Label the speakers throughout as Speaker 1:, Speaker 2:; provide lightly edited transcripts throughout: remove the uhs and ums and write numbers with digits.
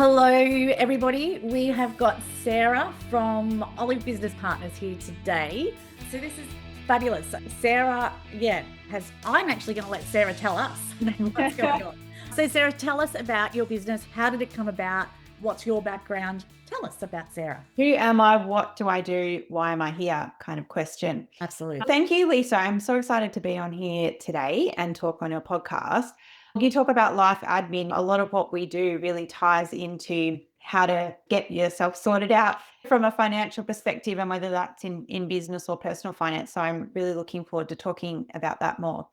Speaker 1: Hello, everybody. We have got Sarah from Olive Business Partners here today. So this is fabulous. Sarah, I'm actually going to let Sarah tell us what's going on. So Sarah, tell us about your business. How did it come about? What's your background? Tell us about Sarah.
Speaker 2: Who am I? What do I do? Why am I here? Kind of question.
Speaker 1: Absolutely.
Speaker 2: Thank you, Lisa. I'm so excited to be on here today and talk on your podcast. You talk about life admin. A lot of what we do really ties into how to get yourself sorted out from a financial perspective, and whether that's in business or personal finance. So I'm really looking forward to talking about that more.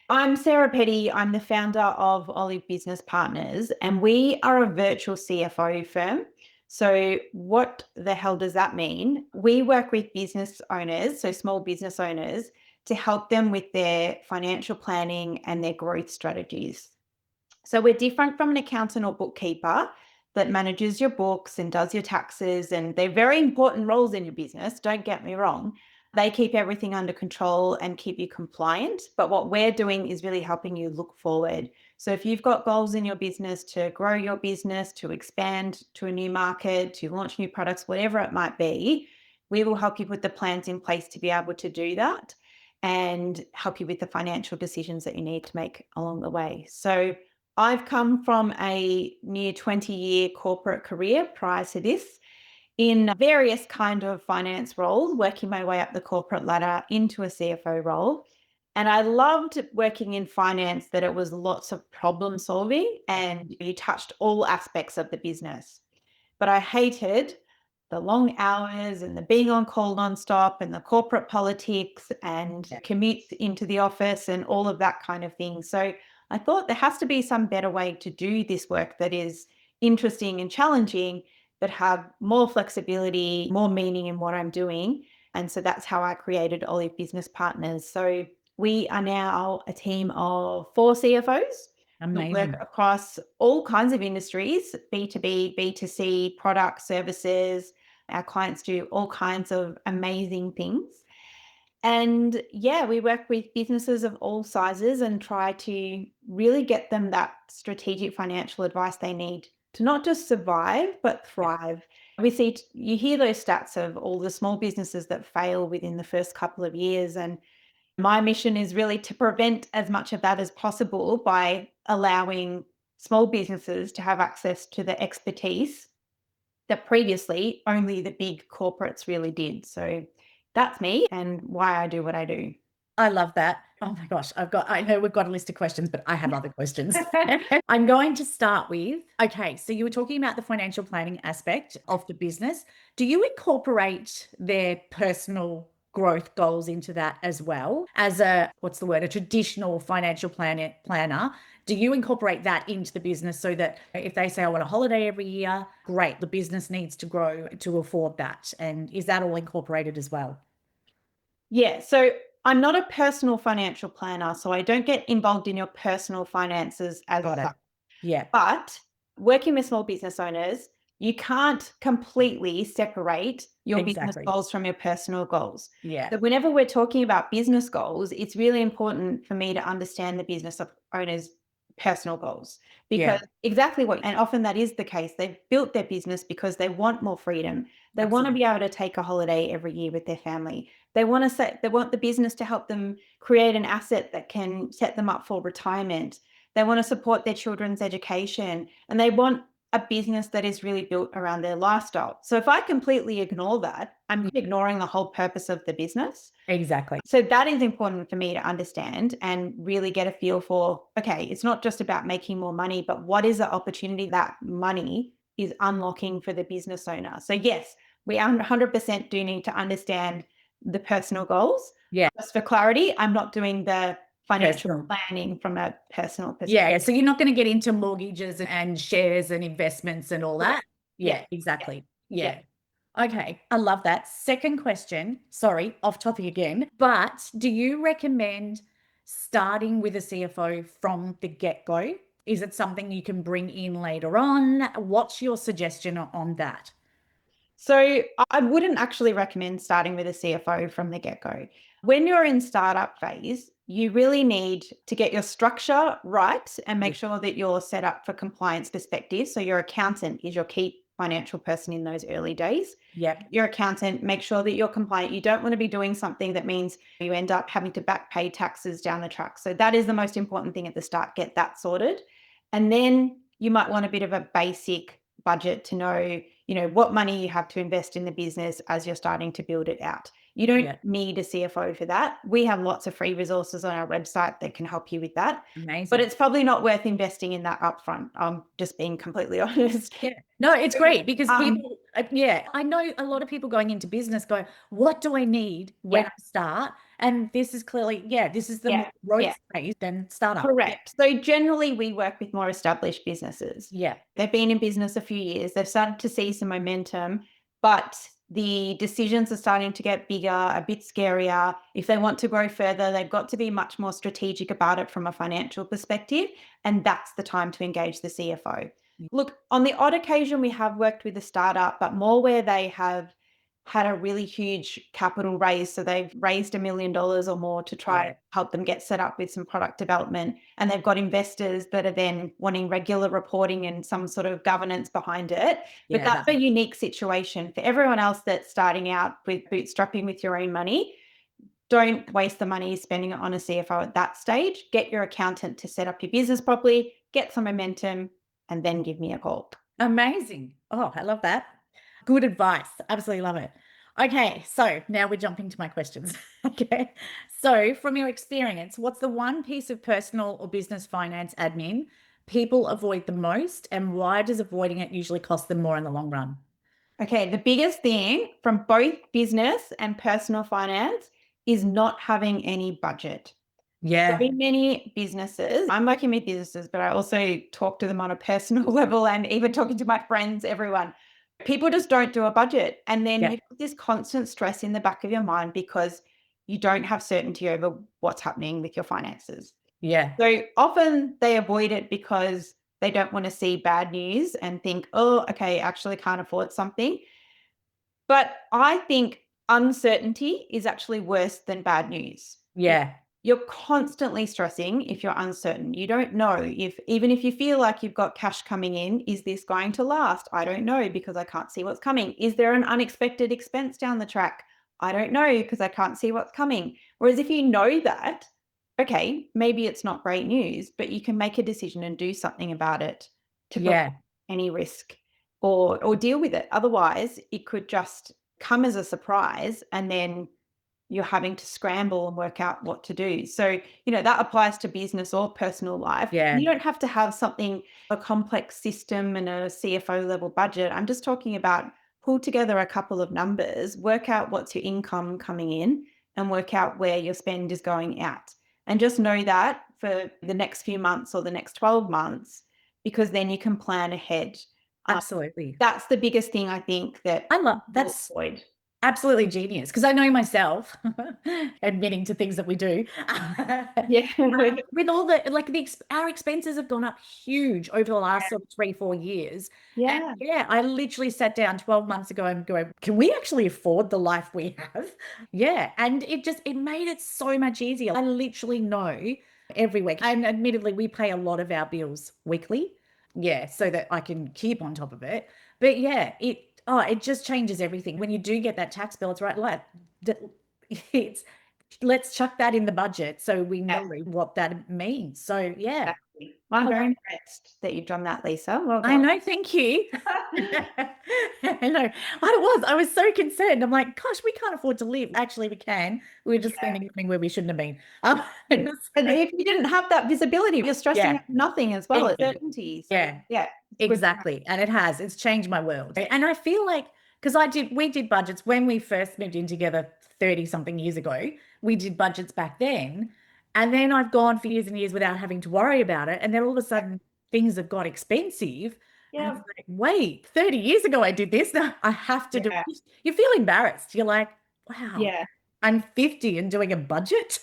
Speaker 2: I'm Sarah Petty. I'm the founder of Olive Business Partners, and we are a virtual CFO firm. So what the hell does that mean? We work with business owners, so small business owners, to help them with their financial planning and their growth strategies. So we're different from an accountant or bookkeeper that manages your books and does your taxes, and they're very important roles in your business, don't get me wrong. They keep everything under control and keep you compliant. But what we're doing is really helping you look forward. So if you've got goals in your business to grow your business, to expand to a new market, to launch new products, whatever it might be, we will help you put the plans in place to be able to do that and help you with the financial decisions that you need to make along the way. So I've come from a near 20-year corporate career prior to this in various kind of finance roles, working my way up the corporate ladder into a CFO role. And I loved working in finance, that it was lots of problem solving and you touched all aspects of the business. But I hated the long hours and the being on call nonstop and the corporate politics and commutes into the office and all of that kind of thing. So I thought there has to be some better way to do this work that is interesting and challenging, but have more flexibility, more meaning in what I'm doing. And so that's how I created Olive Business Partners. So we are now a team of 4 CFOs.
Speaker 1: Amazing.
Speaker 2: Work across all kinds of industries, B2B, B2C, products, services. Our clients do all kinds of amazing things. And we work with businesses of all sizes and try to really get them that strategic financial advice they need to not just survive, but thrive. You hear those stats of all the small businesses that fail within the first couple of years. And my mission is really to prevent as much of that as possible by allowing small businesses to have access to the expertise that previously only the big corporates really did. So that's me and why I do what I do.
Speaker 1: I love that. Oh my gosh, I know we've got a list of questions, but I have other questions. I'm going to start with, okay, so you were talking about the financial planning aspect of the business. Do you incorporate their personal growth goals into that as well as a traditional financial planner? Do you incorporate that into the business so that if they say, I want a holiday every year, great, the business needs to grow to afford that? And is that all incorporated as well?
Speaker 2: Yeah, so I'm not a personal financial planner, so I don't get involved in your personal finances as
Speaker 1: Got it.
Speaker 2: such.
Speaker 1: Yeah,
Speaker 2: But working with small business owners, you can't completely separate your business
Speaker 1: exactly.
Speaker 2: goals from your personal goals.
Speaker 1: Yeah,
Speaker 2: So whenever we're talking about business goals, it's really important for me to understand the business owners' personal goals,
Speaker 1: yeah,
Speaker 2: because and often that is the case. They've built their business because they want more freedom. They want to
Speaker 1: absolutely.
Speaker 2: be able to take a holiday every year with their family. They want the business to help them create an asset that can set them up for retirement. They want to support their children's education, and they want a business that is really built around their lifestyle. So if I completely ignore that, I'm ignoring the whole purpose of the business.
Speaker 1: Exactly.
Speaker 2: So that is important for me to understand and really get a feel for, okay, it's not just about making more money, but what is the opportunity that money is unlocking for the business owner? So yes, we 100% do need to understand the personal goals.
Speaker 1: Yeah.
Speaker 2: Just for clarity, I'm not doing the financial
Speaker 1: Personal.
Speaker 2: planning from a personal perspective.
Speaker 1: Yeah. So you're not going to get into mortgages and shares and investments and all that.
Speaker 2: Yeah.
Speaker 1: Yeah, exactly.
Speaker 2: Yeah.
Speaker 1: Yeah. Okay. I love that. Second question. Sorry, off topic again. But do you recommend starting with a CFO from the get-go? Is it something you can bring in later on? What's your suggestion on that?
Speaker 2: So I wouldn't actually recommend starting with a CFO from the get-go. When you're in startup phase, you really need to get your structure right and make
Speaker 1: Yeah.
Speaker 2: sure that you're set up for compliance perspective. So your accountant is your key financial person in those early days.
Speaker 1: Yep.
Speaker 2: Your accountant, make sure that you're compliant. You don't want to be doing something that means you end up having to back pay taxes down the track. So that is the most important thing at the start, get that sorted. And then you might want a bit of a basic budget to know, what money you have to invest in the business as you're starting to build it out. You don't
Speaker 1: Yeah.
Speaker 2: need a CFO for that. We have lots of free resources on our website that can help you with that. But
Speaker 1: Amazing.
Speaker 2: it's probably not worth investing in that upfront. I'm just being completely honest.
Speaker 1: Yeah. No, it's great because
Speaker 2: Um,
Speaker 1: people, I know a lot of people going into business go, what do I need when
Speaker 2: yeah,
Speaker 1: I start? And this is clearly, this is the
Speaker 2: yeah,
Speaker 1: more growth
Speaker 2: yeah.
Speaker 1: phase than startup. Yeah.
Speaker 2: Correct. So generally, we work with more established businesses.
Speaker 1: Yeah.
Speaker 2: They've been in business a few years. They've started to see some momentum, but the decisions are starting to get bigger, a bit scarier. If they want to grow further, they've got to be much more strategic about it from a financial perspective. And that's the time to engage the CFO. Look, on the odd occasion, we have worked with a startup, but more where they have had a really huge capital raise. So they've raised $1 million or more to try
Speaker 1: Yeah.
Speaker 2: to help them get set up with some product development. And they've got investors that are then wanting regular reporting and some sort of governance behind it. But
Speaker 1: Yeah.
Speaker 2: that's a unique situation. For everyone else that's starting out with bootstrapping with your own money, don't waste the money spending it on a CFO at that stage. Get your accountant to set up your business properly, get some momentum, and then give me a call.
Speaker 1: Amazing. Oh, I love that. Good advice. Absolutely love it. Okay, so now we're jumping to my questions. Okay. So, from your experience, what's the one piece of personal or business finance admin people avoid the most, and why does avoiding it usually cost them more in the long run?
Speaker 2: Okay, the biggest thing from both business and personal finance is not having any budget. So
Speaker 1: Yeah.
Speaker 2: many businesses, I'm working with businesses, but I also talk to them on a personal level and even talking to my friends, everyone. People just don't do a budget. And then
Speaker 1: Yeah.
Speaker 2: you've got this constant stress in the back of your mind because you don't have certainty over what's happening with your finances.
Speaker 1: Yeah.
Speaker 2: So often they avoid it because they don't want to see bad news and think, oh, okay, actually can't afford something. But I think uncertainty is actually worse than bad news.
Speaker 1: Yeah.
Speaker 2: You're constantly stressing if you're uncertain. You don't know if, even if you feel like you've got cash coming in, is this going to last? I don't know because I can't see what's coming. Is there an unexpected expense down the track? I don't know because I can't see what's coming. Whereas if you know that, okay, maybe it's not great news, but you can make a decision and do something about it to prevent
Speaker 1: Yeah.
Speaker 2: any risk or deal with it. Otherwise, it could just come as a surprise and then you're having to scramble and work out what to do. So, that applies to business or personal life.
Speaker 1: Yeah.
Speaker 2: You don't have to have something, a complex system and a CFO level budget. I'm just talking about pull together a couple of numbers, work out what's your income coming in and work out where your spend is going out. And just know that for the next few months or the next 12 months, because then you can plan ahead. Um,
Speaker 1: Absolutely.
Speaker 2: that's the biggest thing I think that
Speaker 1: I love
Speaker 2: people
Speaker 1: that's
Speaker 2: avoid.
Speaker 1: absolutely genius because I know myself, admitting to things that we do.
Speaker 2: Yeah.
Speaker 1: With all the our expenses have gone up huge over the last sort of 3, 4 years. And
Speaker 2: Yeah.
Speaker 1: yeah, I literally sat down 12 months ago and going, can we actually afford the life we have? Yeah. And it made it so much easier. I literally know every week. And admittedly, we pay a lot of our bills weekly. Yeah, so that I can keep on top of it. But yeah, it just changes everything. When you do get that tax bill, it's right, like it's let's chuck that in the budget so we know
Speaker 2: Yeah,
Speaker 1: what that means. So yeah.
Speaker 2: exactly. Well, I'm
Speaker 1: I love
Speaker 2: very impressed that you've done that, Lisa. Well
Speaker 1: I
Speaker 2: done.
Speaker 1: know, thank you. I know. I was so concerned. I'm like, gosh, we can't afford to live. Actually, we can. We're just
Speaker 2: Yeah.
Speaker 1: spending money where we shouldn't have been.
Speaker 2: And if you didn't have that visibility, you're stressing
Speaker 1: Yeah,
Speaker 2: out nothing as well as
Speaker 1: exactly.
Speaker 2: certainty. So
Speaker 1: Yeah.
Speaker 2: yeah, it's good.
Speaker 1: Exactly. And it's changed my world. And I feel like, because we did budgets when we first moved in together 30 something years ago, we did budgets back then. And then I've gone for years and years without having to worry about it. And then all of a sudden things have got expensive. And it's
Speaker 2: Yeah.
Speaker 1: like, wait, 30 years ago I did this. Now I have to do
Speaker 2: Yeah.
Speaker 1: it. You feel embarrassed. You're like, wow,
Speaker 2: Yeah.
Speaker 1: I'm 50 and doing a budget.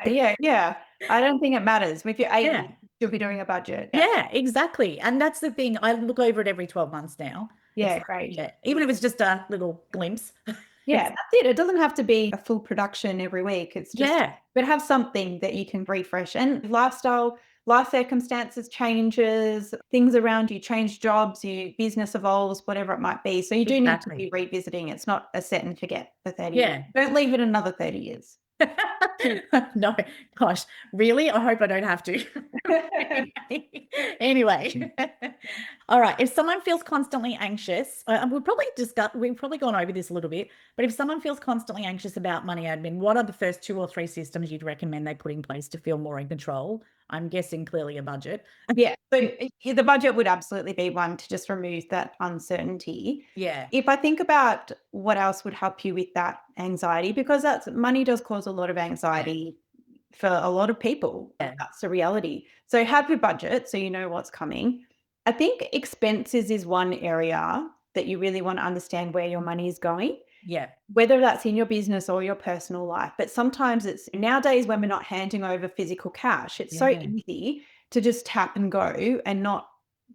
Speaker 2: Yeah. Yeah. I don't think it matters. If you're 80,
Speaker 1: Yeah.
Speaker 2: you'll be doing a budget. Yeah.
Speaker 1: Yeah, exactly. And that's the thing. I look over it every 12 months now. It's
Speaker 2: Yeah.
Speaker 1: like,
Speaker 2: Great.
Speaker 1: yeah, even if it's just a little glimpse.
Speaker 2: Yeah, that's it. It doesn't have to be a full production every week. It's just,
Speaker 1: Yeah,
Speaker 2: but have something that you can refresh. And lifestyle, life circumstances changes, things around you change, jobs, your business evolves, whatever it might be. So you do need to
Speaker 1: exactly.
Speaker 2: be revisiting. It's not a set and forget for 30 years.
Speaker 1: Yeah.
Speaker 2: Don't leave it another 30 years.
Speaker 1: No, gosh, really? I hope I don't have to. Anyway, all right. If someone feels constantly anxious, and we've probably gone over this a little bit, but if someone feels constantly anxious about money admin, what are the first 2 or 3 systems you'd recommend they put in place to feel more in control? I'm guessing clearly a budget.
Speaker 2: Yeah. So the budget would absolutely be one to just remove that uncertainty.
Speaker 1: Yeah.
Speaker 2: If I think about what else would help you with that anxiety, because that's money does cause a lot of anxiety for a lot of people.
Speaker 1: Yeah.
Speaker 2: That's the reality. So have your budget so you know what's coming. I think expenses is one area that you really want to understand where your money is going,
Speaker 1: Yeah.
Speaker 2: whether that's in your business or your personal life. But sometimes it's nowadays when we're not handing over physical cash, it's so
Speaker 1: Yeah.
Speaker 2: easy to just tap and go and not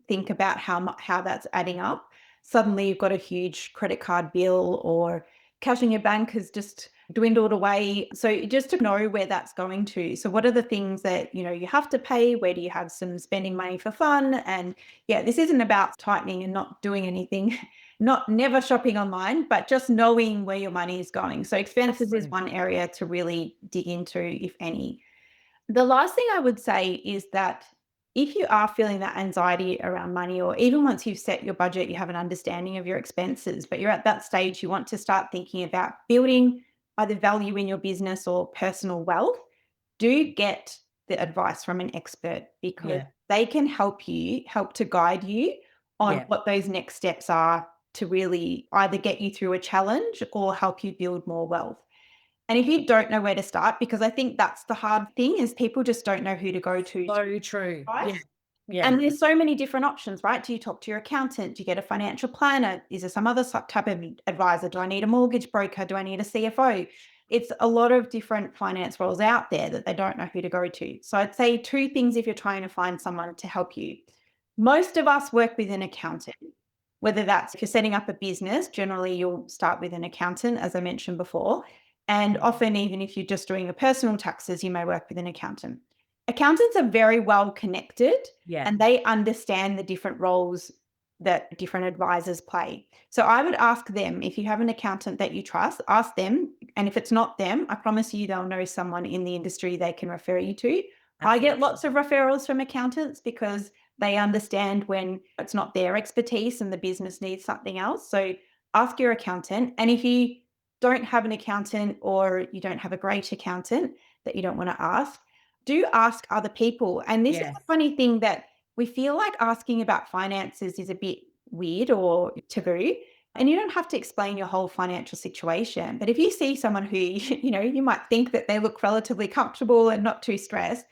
Speaker 2: think about how that's adding up. Suddenly you've got a huge credit card bill or cash in your bank has just dwindled away. So just to know where that's going to. So what are the things that you have to pay? Where do you have some spending money for fun? And yeah, this isn't about tightening and not doing anything, not never shopping online, but just knowing where your money is going. So expenses is one area to really dig into, if any. The last thing I would say is that if you are feeling that anxiety around money, or even once you've set your budget, you have an understanding of your expenses, but you're at that stage, you want to start thinking about building either value in your business or personal wealth, do get the advice from an expert because
Speaker 1: Yeah.
Speaker 2: they can help to guide you on
Speaker 1: Yeah.
Speaker 2: what those next steps are to really either get you through a challenge or help you build more wealth. And if you don't know where to start, because I think that's the hard thing is people just don't know who to go to,
Speaker 1: So true.
Speaker 2: right?
Speaker 1: Yeah. Yeah.
Speaker 2: And there's so many different options, right? Do you talk to your accountant? Do you get a financial planner? Is there some other type of advisor? Do I need a mortgage broker? Do I need a CFO? It's a lot of different finance roles out there that they don't know who to go to. So I'd say 2 things if you're trying to find someone to help you. Most of us work with an accountant, whether that's if you're setting up a business, generally you'll start with an accountant, as I mentioned before. And often, even if you're just doing the personal taxes, you may work with an accountant. Accountants are very well connected
Speaker 1: Yeah.
Speaker 2: and they understand the different roles that different advisors play. So I would ask them, if you have an accountant that you trust, ask them. And if it's not them, I promise you they'll know someone in the industry they can refer you to. I get
Speaker 1: Absolutely.
Speaker 2: lots of referrals from accountants because they understand when it's not their expertise and the business needs something else. So ask your accountant. And if you don't have an accountant or you don't have a great accountant that you don't want to ask, do ask other people. And this is
Speaker 1: Yes.
Speaker 2: a funny thing that we feel like asking about finances is a bit weird or taboo. And you don't have to explain your whole financial situation. But if you see someone who, you might think that they look relatively comfortable and not too stressed,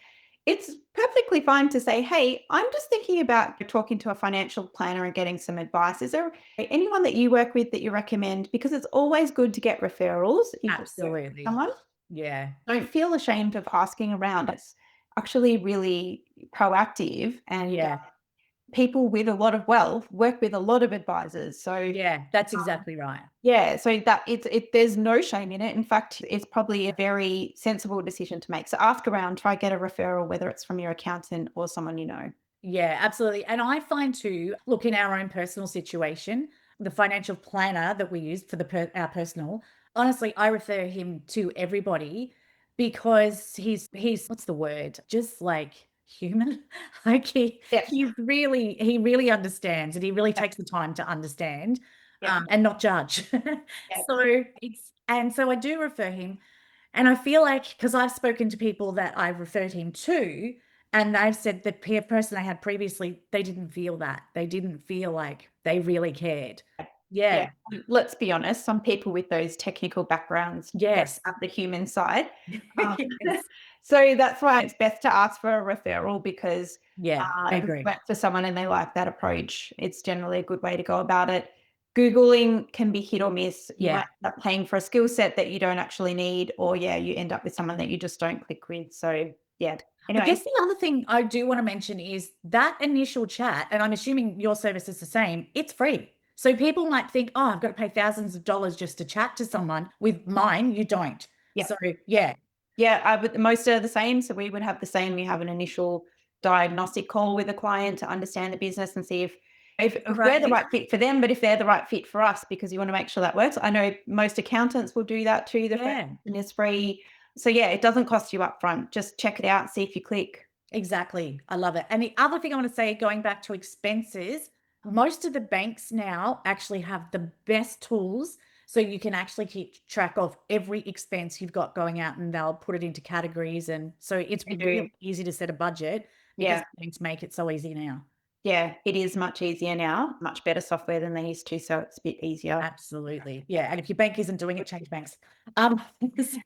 Speaker 2: it's perfectly fine to say, hey, I'm just thinking about talking to a financial planner and getting some advice. Is there anyone that you work with that you recommend? Because it's always good to get referrals if you work with
Speaker 1: Absolutely.
Speaker 2: someone.
Speaker 1: Yeah.
Speaker 2: Don't feel ashamed of asking around. It's actually really proactive and
Speaker 1: Yeah.
Speaker 2: people with a lot of wealth work with a lot of advisors. So
Speaker 1: Yeah. That's exactly right.
Speaker 2: yeah, so that there's no shame in it. In fact, it's probably a very sensible decision to make. So ask around, try get a referral, whether it's from your accountant or someone you know.
Speaker 1: Yeah, absolutely. And I find too, look, in our own personal situation, the financial planner that we use for our personal, honestly, I refer him to everybody because he's what's the word? Just like human. Like
Speaker 2: Yes.
Speaker 1: he really understands and he really takes the time to understand
Speaker 2: Yeah.
Speaker 1: and not judge.
Speaker 2: Yeah.
Speaker 1: So I do refer him. And I feel like because I've spoken to people that I've referred him to, and they've said the person they had previously, they didn't feel that. They didn't feel like they really cared.
Speaker 2: Yeah.
Speaker 1: Yeah.
Speaker 2: Let's be honest, some people with those technical backgrounds don't
Speaker 1: Yes.
Speaker 2: have the human side. Um,
Speaker 1: Yes.
Speaker 2: so that's why it's best to ask for a referral because
Speaker 1: Yeah, I
Speaker 2: if it
Speaker 1: agree.
Speaker 2: works for someone and they like that approach, it's generally a good way to go about it. Googling can be hit or miss. You
Speaker 1: Yeah.
Speaker 2: might end up paying for a skill set that you don't actually need, or yeah, you end up with someone that you just don't click with. So yeah.
Speaker 1: I
Speaker 2: Anyway,
Speaker 1: guess the other thing I do want to mention is that initial chat, and I'm assuming your service is the same, it's free. So people might think, oh, I've got to pay thousands of dollars just to chat to someone. With mine, you don't.
Speaker 2: Yeah.
Speaker 1: So yeah,
Speaker 2: Yeah, but most are the same. So we would have the same. We have an initial diagnostic call with a client to understand the business and see if we're the right fit for them, but if they're the right fit for us, because you want to make sure that works. I know most accountants will do that too. The first
Speaker 1: yeah.
Speaker 2: session is free. So yeah, it doesn't cost you upfront. Just check it out, see if you click.
Speaker 1: Exactly. I love it. And the other thing I want to say, going back to expenses, most of the banks now actually have the best tools. So you can actually keep track of every expense you've got going out, and they'll put it into categories. And so it's
Speaker 2: They do.
Speaker 1: really easy to set a budget because
Speaker 2: Yeah.
Speaker 1: banks make it so easy now.
Speaker 2: Yeah, it is much easier now, much better software than they used to. So it's a bit easier.
Speaker 1: Absolutely. Yeah. And if your bank isn't doing it, change banks. Um, so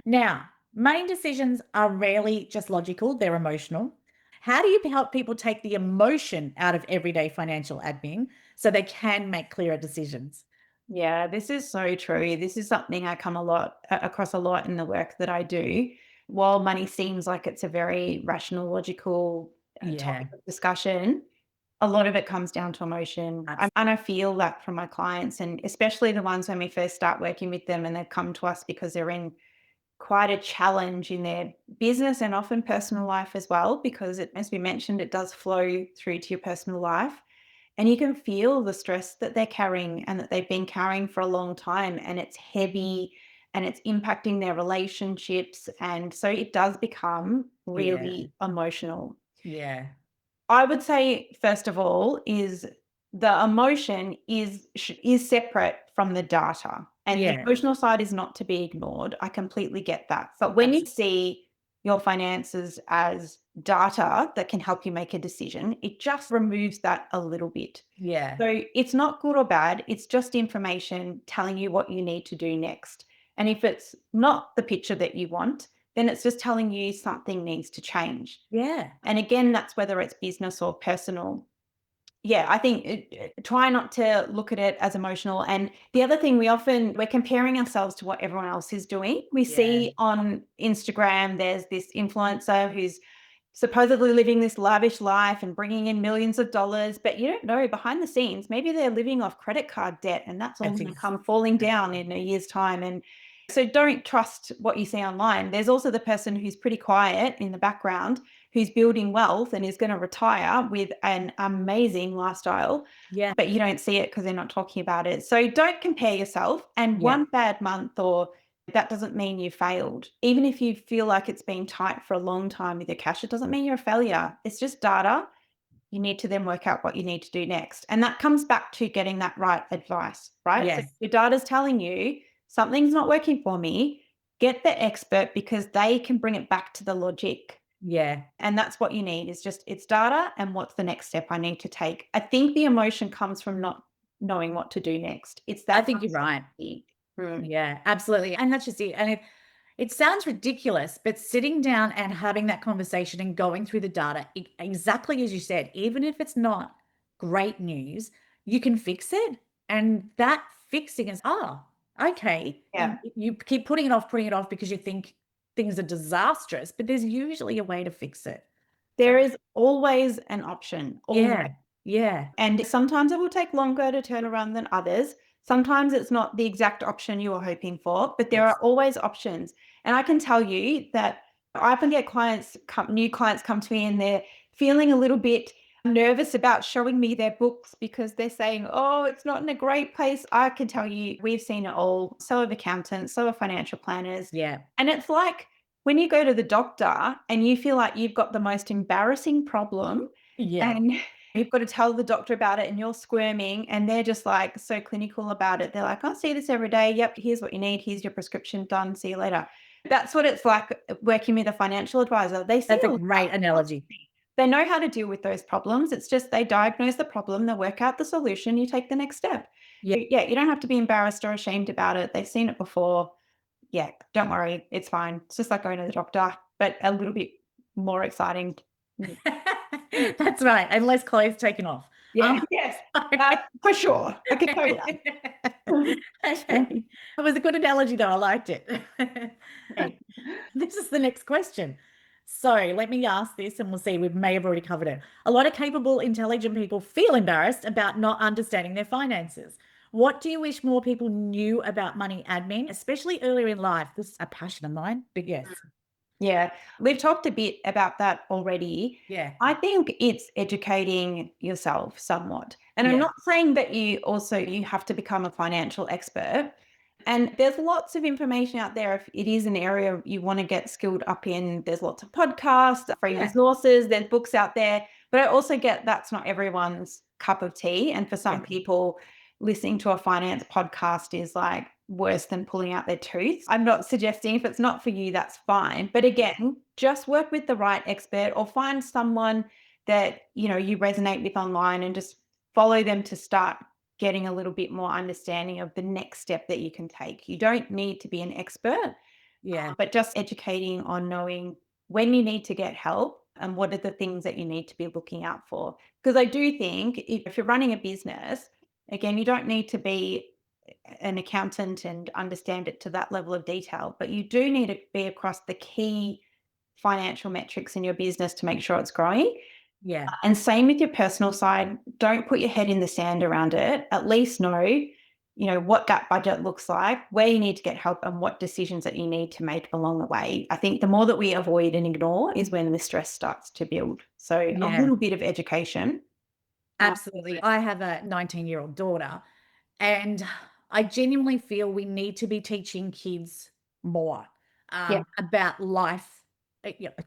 Speaker 1: now, money decisions are rarely just logical, they're emotional. How do you help people take the emotion out of everyday financial admin so they can make clearer decisions?
Speaker 2: Yeah, this is so true. This is something I come across a lot in the work that I do. While money seems like it's a very rational, logical
Speaker 1: Yeah.
Speaker 2: topic of discussion, a lot of it comes down to emotion.
Speaker 1: Abs-
Speaker 2: And I feel that from my clients, and especially the ones when we first start working with them and they come to us because they're in quite a challenge in their business and often personal life as well, because as we mentioned, it does flow through to your personal life. And you can feel the stress that they're carrying and that they've been carrying for a long time, and it's heavy and it's impacting their relationships. And so it does become
Speaker 1: Yeah.
Speaker 2: really emotional.
Speaker 1: Yeah.
Speaker 2: I would say, first of all, is the emotion is separate from the data, and the
Speaker 1: Yeah.
Speaker 2: emotional side is not to be ignored. I completely get that. But when you
Speaker 1: Absolutely.
Speaker 2: see your finances as data that can help you make a decision, it just removes that a little bit.
Speaker 1: Yeah.
Speaker 2: So it's not good or bad. It's just information telling you what you need to do next. And if it's not the picture that you want, then it's just telling you something needs to change.
Speaker 1: Yeah.
Speaker 2: And again, that's whether it's business or personal. Yeah, I think try not to look at it as emotional. And the other thing, we're comparing ourselves to what everyone else is doing. We
Speaker 1: Yeah.
Speaker 2: see on Instagram, there's this influencer who's supposedly living this lavish life and bringing in millions of dollars, but you don't know behind the scenes, maybe they're living off credit card debt and that's all
Speaker 1: That's
Speaker 2: going to
Speaker 1: ex-
Speaker 2: come falling down in a year's time. And so don't trust what you see online. There's also the person who's pretty quiet in the background, who's building wealth and is going to retire with an amazing lifestyle,
Speaker 1: yeah.
Speaker 2: but you don't see it because they're not talking about it. So don't compare yourself. And
Speaker 1: Yeah.
Speaker 2: one bad month or that doesn't mean you failed. Even if you feel like it's been tight for a long time with your cash, it doesn't mean you're a failure. It's just data. You need to then work out what you need to do next. And that comes back to getting that right advice, right? So
Speaker 1: Yes.
Speaker 2: your data's telling you something's not working for me, get the expert because they can bring it back to the logic.
Speaker 1: Yeah.
Speaker 2: And that's what you need is just it's data and what's the next step I need to take. I think the emotion comes from not knowing what to do next. It's
Speaker 1: I
Speaker 2: that
Speaker 1: think you're right.
Speaker 2: uncertainty. Mm.
Speaker 1: Yeah, absolutely. And that's just it. And it sounds ridiculous, but sitting down and having that conversation and going through the data, exactly as you said, even if it's not great news, you can fix it. And that fixing is, oh, okay.
Speaker 2: Yeah.
Speaker 1: You keep putting it off because you think things are disastrous, but there's usually a way to fix it. So,
Speaker 2: There is always an option, always.
Speaker 1: yeah, yeah,
Speaker 2: And sometimes it will take longer to turn around than others. Sometimes it's not the exact option you were hoping for, but there
Speaker 1: yes,
Speaker 2: are always options. And I can tell you that I often get new clients come to me and they're feeling a little bit nervous about showing me their books because they're saying, oh, it's not in a great place. I can tell you, we've seen it all. So have accountants, so have financial planners.
Speaker 1: yeah,
Speaker 2: And it's like when you go to the doctor and you feel like you've got the most embarrassing problem
Speaker 1: yeah.
Speaker 2: and you've got to tell the doctor about it and you're squirming and they're just like so clinical about it. They're like, I see this every day. Yep, here's what you need. Here's your prescription done. See you later. That's what it's like working with a financial advisor. They see
Speaker 1: That's a
Speaker 2: a lot.
Speaker 1: great analogy.
Speaker 2: They know how to deal with those problems. It's just they diagnose the problem, they work out the solution, you take the next step.
Speaker 1: Yeah.
Speaker 2: Yeah, you don't have to be embarrassed or ashamed about it. They've seen it before. Yeah, don't worry. It's fine. It's just like going to the doctor, but a little bit more exciting. Mm.
Speaker 1: That's right. And less clothes taken off.
Speaker 2: Yeah, yes, for sure. I can tell you that.
Speaker 1: Okay. It was a good analogy though. I liked it. Okay. This is the next question. So let me ask this and we'll see. We may have already covered it. A lot of capable, intelligent people feel embarrassed about not understanding their finances. What do you wish more people knew about money admin, especially earlier in life? This is a passion of mine, but yes.
Speaker 2: Yeah, we've talked a bit about that already.
Speaker 1: Yeah.
Speaker 2: I think it's educating yourself somewhat. And I'm
Speaker 1: Yeah.
Speaker 2: not saying that you have to become a financial expert. And there's lots of information out there if it is an area you want to get skilled up in. There's lots of podcasts, free
Speaker 1: Yeah.
Speaker 2: resources, there's books out there. But I also get that's not everyone's cup of tea. And for some
Speaker 1: Yeah.
Speaker 2: people, listening to a finance podcast is like worse than pulling out their tooth. I'm not suggesting if it's not for you, that's fine. But again, just work with the right expert or find someone that you resonate with online and just follow them to start getting a little bit more understanding of the next step that you can take. You don't need to be an expert,
Speaker 1: Yeah.
Speaker 2: but just educating on knowing when you need to get help and what are the things that you need to be looking out for. Because I do think if you're running a business, again, you don't need to be an accountant and understand it to that level of detail, but you do need to be across the key financial metrics in your business to make sure it's growing.
Speaker 1: Yeah.
Speaker 2: And same with your personal side. Don't put your head in the sand around it. At least know what that budget looks like, where you need to get help, and what decisions that you need to make along the way. I think the more that we avoid and ignore is when the stress starts to build. So a
Speaker 1: Yeah.
Speaker 2: little bit of education.
Speaker 1: Absolutely. I have a 19-year-old daughter, and I genuinely feel we need to be teaching kids more
Speaker 2: Yeah.
Speaker 1: about life,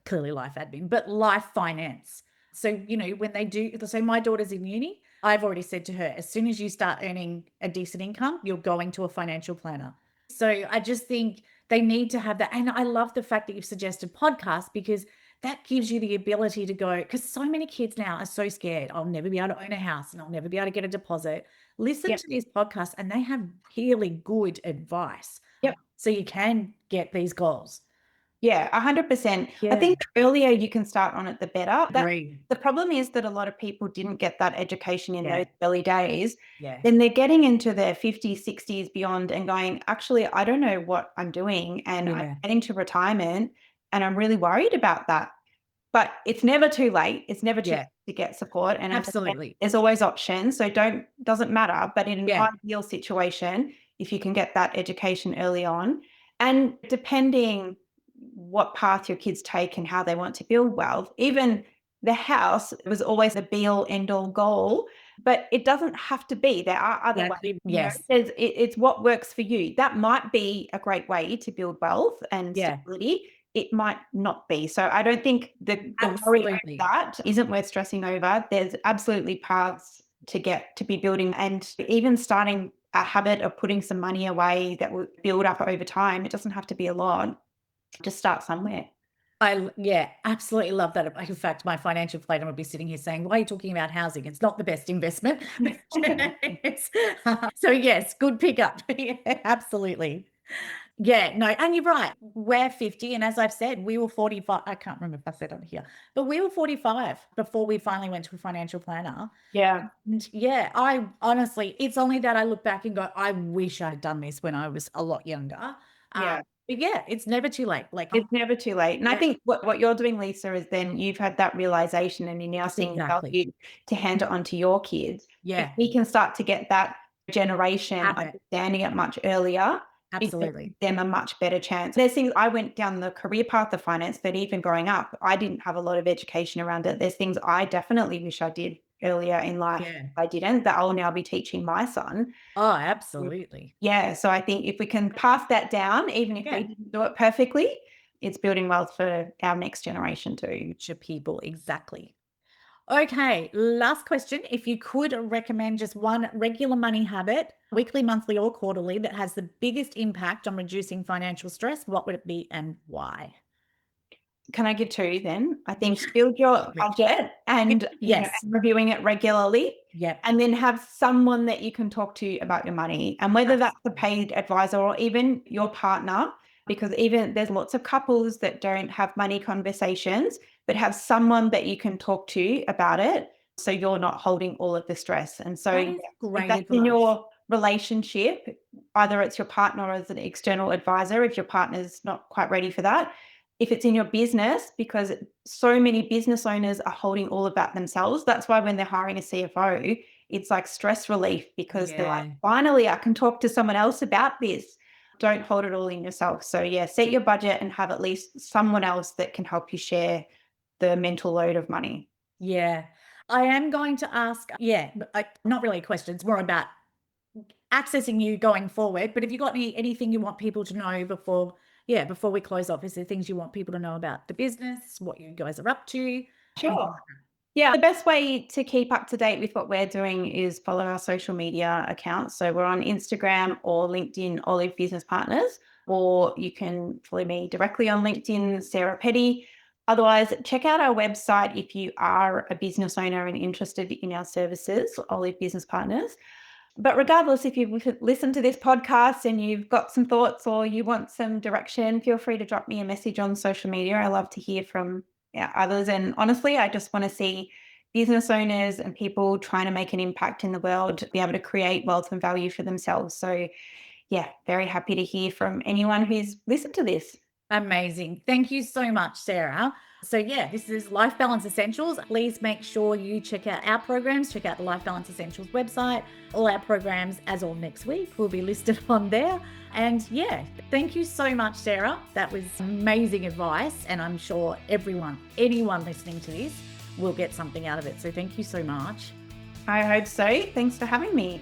Speaker 1: clearly life admin, but life finance. So, when they do, so my daughter's in uni. I've already said to her, as soon as you start earning a decent income, you're going to a financial planner. So I just think they need to have that. And I love the fact that you've suggested podcasts because that gives you the ability to go, because so many kids now are so scared. I'll never be able to own a house and I'll never be able to get a deposit. Listen
Speaker 2: Yep.
Speaker 1: to these podcasts and they have really good advice.
Speaker 2: Yep.
Speaker 1: So you can get these goals.
Speaker 2: Yeah, 100%. I
Speaker 1: Yeah.
Speaker 2: think the earlier you can start on it, the better.
Speaker 1: Agreed.
Speaker 2: The problem is that a lot of people didn't get that education in
Speaker 1: Yeah.
Speaker 2: those early days.
Speaker 1: Yeah.
Speaker 2: Then they're getting into their 50s, 60s, beyond and going, actually, I don't know what I'm doing. And I'm
Speaker 1: Yeah.
Speaker 2: getting to retirement and I'm really worried about that. But it's never too late. It's never too
Speaker 1: Yeah.
Speaker 2: late to get support. And as I said,
Speaker 1: Absolutely.
Speaker 2: there's always options. So doesn't matter. But in an
Speaker 1: Yeah.
Speaker 2: ideal situation, if you can get that education early on, and depending what path your kids take and how they want to build wealth, even the house was always a be all end all goal, but it doesn't have to be. There are other ways.
Speaker 1: Exactly. Yes.
Speaker 2: It's what works for you. That might be a great way to build wealth and
Speaker 1: Yeah.
Speaker 2: stability. It might not be. So I don't think the worry over
Speaker 1: Absolutely.
Speaker 2: that isn't worth stressing over. There's absolutely paths to get to be building, and even starting a habit of putting some money away that will build up over time. It doesn't have to be a lot. Just start somewhere.
Speaker 1: Yeah, absolutely love that. In fact, my financial planner would be sitting here saying, "Why are you talking about housing? It's not the best investment." So yes, good pickup. Yeah, absolutely. Yeah, no, and you're right. We're 50, and as I've said, we were 45. I can't remember if I said it here, but we were 45 before we finally went to a financial planner.
Speaker 2: Yeah.
Speaker 1: And yeah, I honestly, it's only that I look back and go, I wish I'd done this when I was a lot younger.
Speaker 2: Yeah.
Speaker 1: But yeah, it's never too late. Like,
Speaker 2: It's never too late. And I
Speaker 1: yeah,
Speaker 2: think what you're doing, Lisa, is then you've had that realization and you're now seeing the
Speaker 1: exactly.
Speaker 2: value to hand it on to your kids. If
Speaker 1: Yeah,
Speaker 2: we can start to get that generation
Speaker 1: have it.
Speaker 2: understanding it much earlier, it's gonna give
Speaker 1: Absolutely.
Speaker 2: them a much better chance. There's things I went down the career path of finance that even growing up, I didn't have a lot of education around it. There's things I definitely wish I did earlier in life.
Speaker 1: Yeah.
Speaker 2: I didn't, that I'll now be teaching my son.
Speaker 1: Oh, absolutely.
Speaker 2: Yeah, so I think if we can pass that down, even if we
Speaker 1: Yeah.
Speaker 2: didn't do it perfectly, it's building wealth for our next generation too.
Speaker 1: Future people. Exactly. Okay, last question. If you could recommend just one regular money habit, weekly, monthly, or quarterly, that has the biggest impact on reducing financial stress, what would it be and why?
Speaker 2: Can I give two then? I think build your budget and
Speaker 1: Yes.
Speaker 2: and reviewing it regularly,
Speaker 1: Yep.
Speaker 2: and then have someone that you can talk to about your money, and whether that's a paid advisor or even your partner, because even there's lots of couples that don't have money conversations, but have someone that you can talk to about it, so you're not holding all of the stress. And so
Speaker 1: That is
Speaker 2: if
Speaker 1: great
Speaker 2: that's in
Speaker 1: advice.
Speaker 2: your relationship, either it's your partner or as an external advisor, if your partner's not quite ready for that, if it's in your business, because so many business owners are holding all of that themselves. That's why when they're hiring a CFO, it's like stress relief, because they're like,
Speaker 1: Yeah.
Speaker 2: finally, I can talk to someone else about this. Don't hold it all in yourself. So yeah, set your budget and have at least someone else that can help you share the mental load of money.
Speaker 1: Yeah. I am going to ask, yeah, not really a question. It's more about accessing you going forward. But if you got anything you want people to know before we close off, is there things you want people to know about the business, what you guys are up to? Anything
Speaker 2: Sure.
Speaker 1: like that?
Speaker 2: Yeah, the best way to keep up to date with what we're doing is follow our social media accounts. So we're on Instagram or LinkedIn, Olive Business Partners, or you can follow me directly on LinkedIn, Sarah Petty. Otherwise, check out our website if you are a business owner and interested in our services, Olive Business Partners. But regardless, if you've listened to this podcast and you've got some thoughts or you want some direction, feel free to drop me a message on social media. I love to hear from others. And honestly, I just want to see business owners and people trying to make an impact in the world be able to create wealth and value for themselves. So, yeah, very happy to hear from anyone who's listened to this.
Speaker 1: Amazing. Thank you so much, Sarah. So, yeah, this is Life Balance Essentials. Please make sure you check out our programs, check out the Life Balance Essentials website. All our programs, as of next week, will be listed on there. And yeah, thank you so much, Sarah. That was amazing advice. And I'm sure anyone listening to this will get something out of it. So, thank you so much.
Speaker 2: I hope so. Thanks for having me.